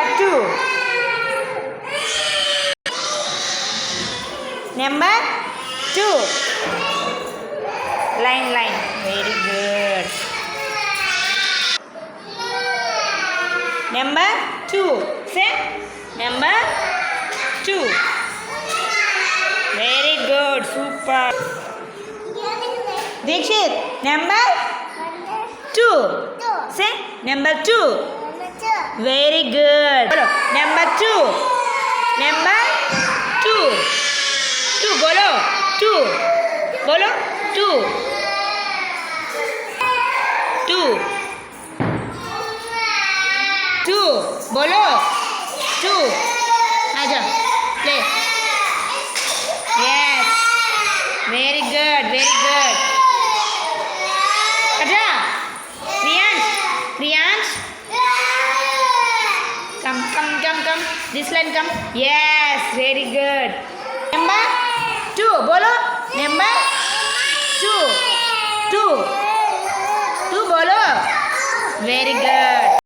Number 2. Number 2. Line. Very good. Number 2. Say number 2. Very good. Super. Dikshit, number 2. Say number 2. Very good. Number 2. Number 2. 2 bolo. 2. Bolo. 2. 2. 2. Bolo. 2. Aja. Play. Yes. Very good. Very good. Aja. Priyansh. Come. This line come. Yes. Very good. Number 2. Bolo. Number 2. 2. 2 bolo. Very good.